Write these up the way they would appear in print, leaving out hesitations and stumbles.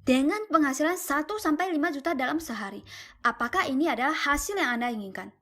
dengan penghasilan 1-5 juta dalam sehari. Apakah ini adalah hasil yang Anda inginkan?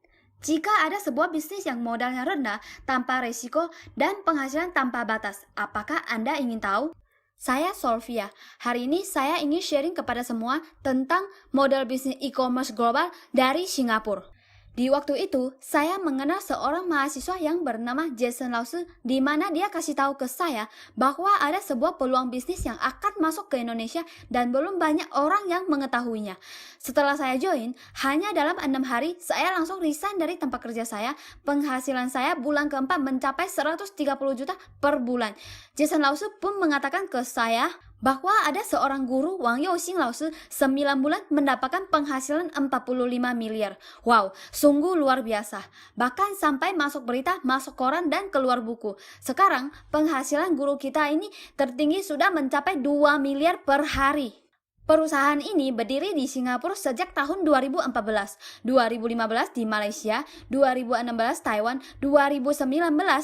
Jika ada sebuah bisnis yang modalnya rendah, tanpa resiko, dan penghasilan tanpa batas, apakah Anda ingin tahu? Saya Solvia. Hari ini saya ingin sharing kepada semua tentang model bisnis e-commerce global dari Singapura. Di waktu itu, saya mengenal seorang mahasiswa yang bernama Jason Lause, di mana dia kasih tahu ke saya bahwa ada sebuah peluang bisnis yang akan masuk ke Indonesia dan belum banyak orang yang mengetahuinya. Setelah saya join, hanya dalam 6 hari, saya langsung resign dari tempat kerja saya. Penghasilan saya bulan keempat mencapai 130 juta per bulan. Jason Lause pun mengatakan ke saya bahwa ada seorang guru Wang Youxing Lause 9 bulan mendapatkan penghasilan 45 miliar. Wow, sungguh luar biasa. Bahkan sampai masuk berita, masuk koran, dan keluar buku. Sekarang, penghasilan guru kita ini tertinggi sudah mencapai 2 miliar per hari. Perusahaan ini berdiri di Singapura sejak tahun 2014, 2015 di Malaysia, 2016 Taiwan, 2019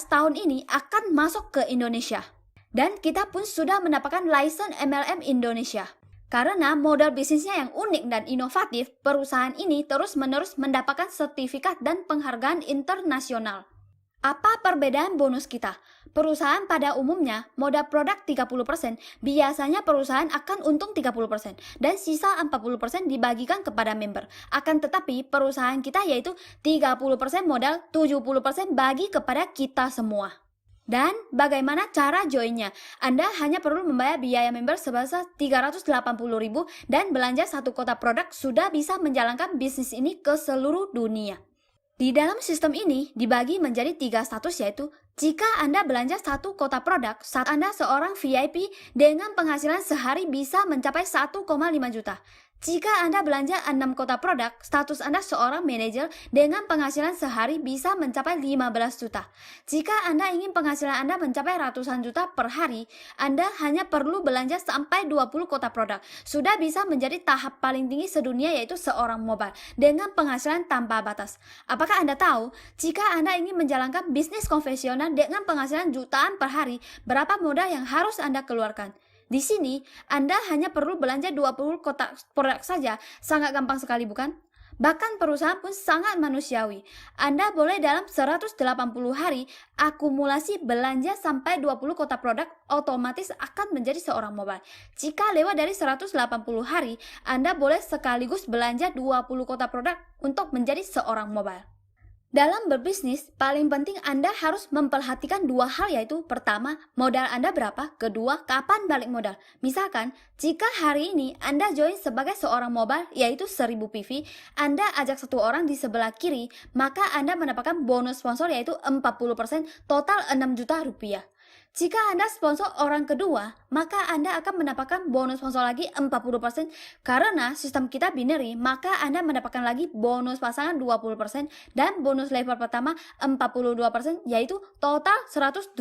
tahun ini akan masuk ke Indonesia. Dan kita pun sudah mendapatkan license MLM Indonesia. Karena model bisnisnya yang unik dan inovatif, perusahaan ini terus-menerus mendapatkan sertifikat dan penghargaan internasional. Apa perbedaan bonus kita? Perusahaan pada umumnya modal produk 30%, biasanya perusahaan akan untung 30% dan sisa 40% dibagikan kepada member. Akan tetapi perusahaan kita yaitu 30% modal, 70% bagi kepada kita semua. Dan bagaimana cara joinnya? Anda hanya perlu membayar biaya member sebesar 380.000 dan belanja satu kotak produk sudah bisa menjalankan bisnis ini ke seluruh dunia. Di dalam sistem ini dibagi menjadi 3 status, yaitu jika Anda belanja satu kotak produk saat Anda seorang VIP dengan penghasilan sehari bisa mencapai 1,5 juta. Jika Anda belanja 6 kotak produk, status Anda seorang manajer dengan penghasilan sehari bisa mencapai 15 juta. Jika Anda ingin penghasilan Anda mencapai ratusan juta per hari, Anda hanya perlu belanja sampai 20 kotak produk. Sudah bisa menjadi tahap paling tinggi sedunia, yaitu seorang mobile dengan penghasilan tanpa batas. Apakah Anda tahu, jika Anda ingin menjalankan bisnis konvensional dengan penghasilan jutaan per hari, berapa modal yang harus Anda keluarkan? Di sini, Anda hanya perlu belanja 20 kotak produk saja. Sangat gampang sekali, bukan? Bahkan perusahaan pun sangat manusiawi. Anda boleh dalam 180 hari akumulasi belanja sampai 20 kotak produk, otomatis akan menjadi seorang mobile. Jika lewat dari 180 hari, Anda boleh sekaligus belanja 20 kotak produk untuk menjadi seorang mobile. Dalam berbisnis, paling penting Anda harus memperhatikan dua hal, yaitu pertama, modal Anda berapa, kedua, kapan balik modal. Misalkan, jika hari ini Anda join sebagai seorang mobile, yaitu 1000 PV, Anda ajak satu orang di sebelah kiri, maka Anda mendapatkan bonus sponsor yaitu 40%, total 6 juta rupiah. Jika Anda sponsor orang kedua, maka Anda akan mendapatkan bonus sponsor lagi 40%. Karena sistem kita binary, maka Anda mendapatkan lagi bonus pasangan 20% dan bonus level pertama 42%, yaitu total 102%.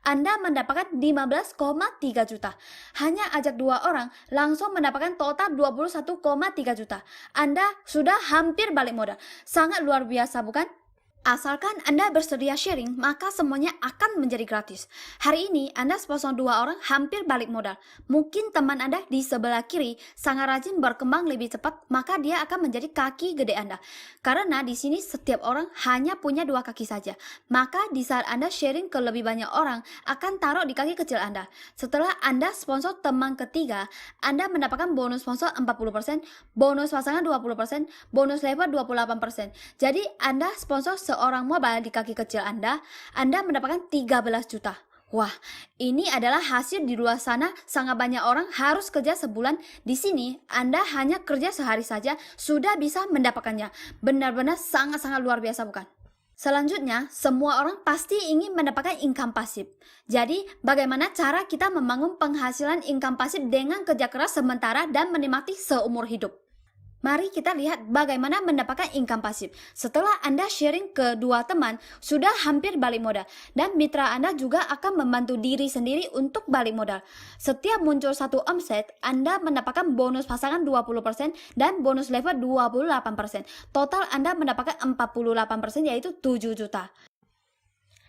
Anda mendapatkan 15,3 juta. Hanya ajak dua orang, langsung mendapatkan total 21,3 juta. Anda sudah hampir balik modal. Sangat luar biasa, bukan? Asalkan Anda bersedia sharing, maka semuanya akan menjadi gratis. Hari ini Anda sponsor dua orang hampir balik modal. Mungkin teman Anda di sebelah kiri sangat rajin berkembang lebih cepat, maka dia akan menjadi kaki gede Anda. Karena di sini setiap orang hanya punya dua kaki saja. Maka di saat Anda sharing ke lebih banyak orang, akan taruh di kaki kecil Anda. Setelah Anda sponsor teman ketiga, Anda mendapatkan bonus sponsor 40%, bonus pasangan 20%, bonus level 28%. Jadi Anda sponsor seorang mobile di kaki kecil Anda mendapatkan 13 juta. Wah, ini adalah hasil di luar sana. Sangat banyak orang harus kerja sebulan. Di sini, Anda hanya kerja sehari saja sudah bisa mendapatkannya. Benar-benar sangat-sangat luar biasa, bukan? Selanjutnya, semua orang pasti ingin mendapatkan income pasif. Jadi, bagaimana cara kita membangun penghasilan income pasif dengan kerja keras sementara dan menikmati seumur hidup? Mari kita lihat bagaimana mendapatkan income pasif. Setelah Anda sharing ke dua teman, sudah hampir balik modal. Dan mitra Anda juga akan membantu diri sendiri untuk balik modal. Setiap muncul satu omset, Anda mendapatkan bonus pasangan 20% dan bonus level 28%. Total Anda mendapatkan 48%, yaitu 7 juta.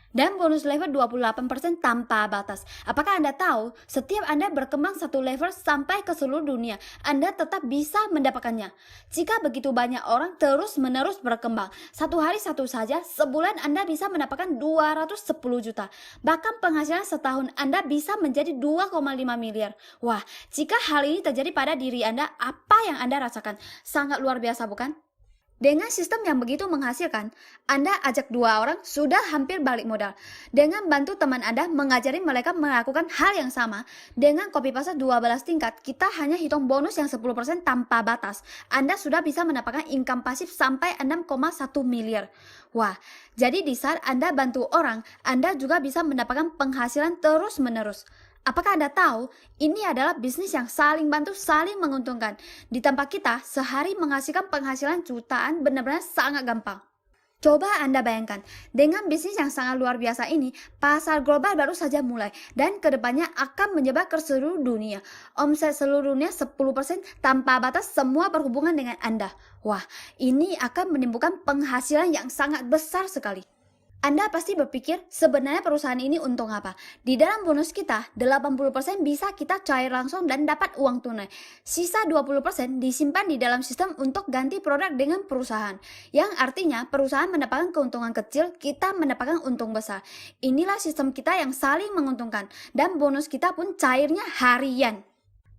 Dan bonus level 28% tanpa batas. Apakah Anda tahu, setiap Anda berkembang satu level sampai ke seluruh dunia, Anda tetap bisa mendapatkannya. Jika begitu banyak orang terus-menerus berkembang, satu hari satu saja, sebulan Anda bisa mendapatkan 210 juta. Bahkan penghasilan setahun Anda bisa menjadi 2,5 miliar. Wah, jika hal ini terjadi pada diri Anda, apa yang Anda rasakan? Sangat luar biasa, bukan? Dengan sistem yang begitu menghasilkan, Anda ajak dua orang sudah hampir balik modal. Dengan bantu teman Anda mengajari mereka melakukan hal yang sama, dengan copy paste 12 tingkat, kita hanya hitung bonus yang 10% tanpa batas. Anda sudah bisa mendapatkan income pasif sampai 6,1 miliar. Wah, jadi di saat Anda bantu orang, Anda juga bisa mendapatkan penghasilan terus-menerus. Apakah Anda tahu, ini adalah bisnis yang saling bantu, saling menguntungkan. Di tempat kita, sehari menghasilkan penghasilan jutaan benar-benar sangat gampang. Coba Anda bayangkan, dengan bisnis yang sangat luar biasa ini, pasar global baru saja mulai, dan kedepannya akan menyebar ke seluruh dunia. Omset seluruh dunia 10% tanpa batas, semua berhubungan dengan Anda. Wah, ini akan menimbulkan penghasilan yang sangat besar sekali. Anda pasti berpikir, sebenarnya perusahaan ini untung apa? Di dalam bonus kita, 80% bisa kita cair langsung dan dapat uang tunai. Sisa 20% disimpan di dalam sistem untuk ganti produk dengan perusahaan. Yang artinya, perusahaan mendapatkan keuntungan kecil, kita mendapatkan untung besar. Inilah sistem kita yang saling menguntungkan. Dan bonus kita pun cairnya harian.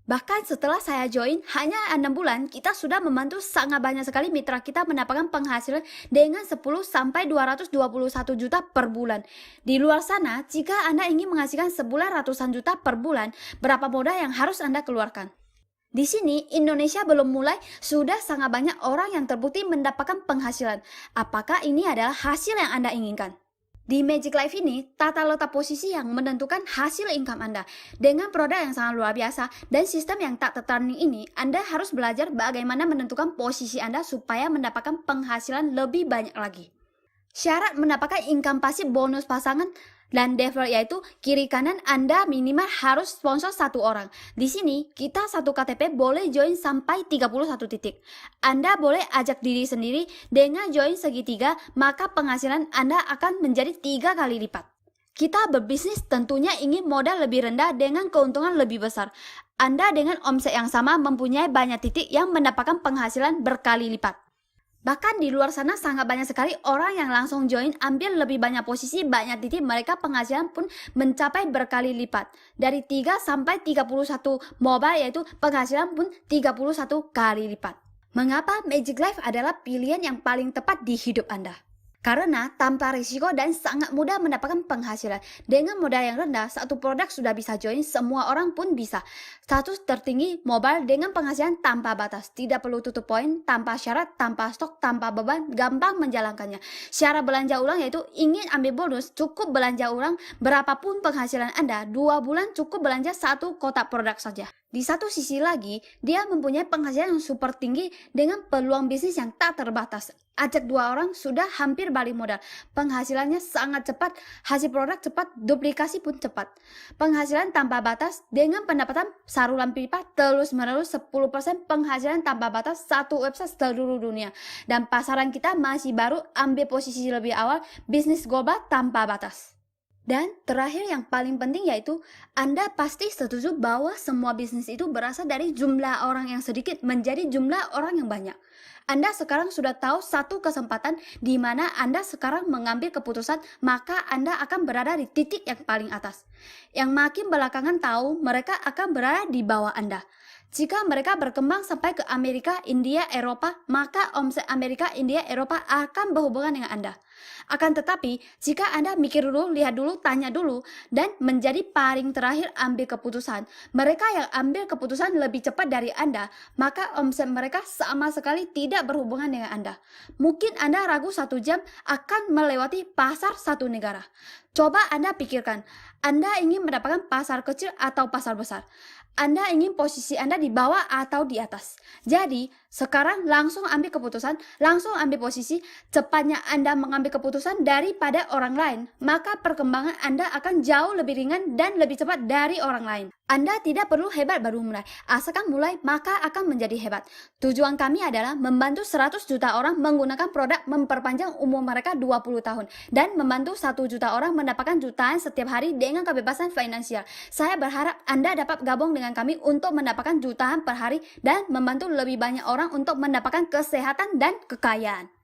Bahkan setelah saya join, hanya 6 bulan, kita sudah membantu sangat banyak sekali mitra kita mendapatkan penghasilan dengan 10-221 juta per bulan. Di luar sana, jika Anda ingin menghasilkan sebulan ratusan juta per bulan, berapa modal yang harus Anda keluarkan? Di sini, Indonesia belum mulai, sudah sangat banyak orang yang terbukti mendapatkan penghasilan. Apakah ini adalah hasil yang Anda inginkan? Di Magic Life ini, tata letak posisi yang menentukan hasil income Anda. Dengan produk yang sangat luar biasa dan sistem yang tak tertanding ini, Anda harus belajar bagaimana menentukan posisi Anda supaya mendapatkan penghasilan lebih banyak lagi. Syarat mendapatkan income pasif bonus pasangan dan default yaitu kiri kanan Anda minimal harus sponsor satu orang. Di sini kita satu KTP boleh join sampai 31 titik. Anda boleh ajak diri sendiri dengan join segitiga, maka penghasilan Anda akan menjadi 3 kali lipat. Kita berbisnis tentunya ingin modal lebih rendah dengan keuntungan lebih besar. Anda dengan omset yang sama mempunyai banyak titik yang mendapatkan penghasilan berkali lipat. Bahkan di luar sana sangat banyak sekali orang yang langsung join ambil lebih banyak posisi, banyak titik, mereka penghasilan pun mencapai berkali lipat. Dari 3 sampai 31 mobile yaitu penghasilan pun 31 kali lipat. Mengapa Magic Life adalah pilihan yang paling tepat di hidup Anda? Karena tanpa risiko dan sangat mudah mendapatkan penghasilan. Dengan modal yang rendah, satu produk sudah bisa join, semua orang pun bisa. Status tertinggi mobile dengan penghasilan tanpa batas. Tidak perlu tutup poin, tanpa syarat, tanpa stok, tanpa beban, gampang menjalankannya. Syarat belanja ulang yaitu ingin ambil bonus, cukup belanja ulang berapapun penghasilan Anda. 2 bulan cukup belanja satu kotak produk saja. Di satu sisi lagi, dia mempunyai penghasilan yang super tinggi dengan peluang bisnis yang tak terbatas. Ajak 2 orang sudah hampir balik modal. Penghasilannya sangat cepat, hasil produk cepat, duplikasi pun cepat. Penghasilan tanpa batas dengan pendapatan saluran pipa terus-menerus 10% penghasilan tanpa batas satu website seluruh dunia. Dan pasaran kita masih baru, ambil posisi lebih awal, bisnis global tanpa batas. Dan terakhir yang paling penting yaitu Anda pasti setuju bahwa semua bisnis itu berasal dari jumlah orang yang sedikit menjadi jumlah orang yang banyak. Anda sekarang sudah tahu satu kesempatan di mana Anda sekarang mengambil keputusan, maka Anda akan berada di titik yang paling atas. Yang makin belakangan tahu, mereka akan berada di bawah Anda. Jika mereka berkembang sampai ke Amerika, India, Eropa, maka omset Amerika, India, Eropa akan berhubungan dengan Anda. Akan tetapi, jika Anda mikir dulu, lihat dulu, tanya dulu, dan menjadi paling terakhir ambil keputusan, mereka yang ambil keputusan lebih cepat dari Anda, maka omset mereka sama sekali tidak berhubungan dengan Anda. Mungkin Anda ragu 1 jam akan melewati pasar satu negara. Coba Anda pikirkan, Anda ingin mendapatkan pasar kecil atau pasar besar? Anda ingin posisi Anda di bawah atau di atas? Jadi, Sekarang langsung ambil keputusan, langsung ambil posisi, cepatnya Anda mengambil keputusan daripada orang lain, maka perkembangan Anda akan jauh lebih ringan dan lebih cepat dari orang lain. Anda tidak perlu hebat baru mulai, asalkan mulai maka akan menjadi hebat. Tujuan kami adalah membantu 100 juta orang menggunakan produk memperpanjang umur mereka 20 tahun dan membantu 1 juta orang mendapatkan jutaan setiap hari dengan kebebasan finansial. Saya berharap Anda dapat gabung dengan kami untuk mendapatkan jutaan per hari dan membantu lebih banyak orang untuk mendapatkan kesehatan dan kekayaan.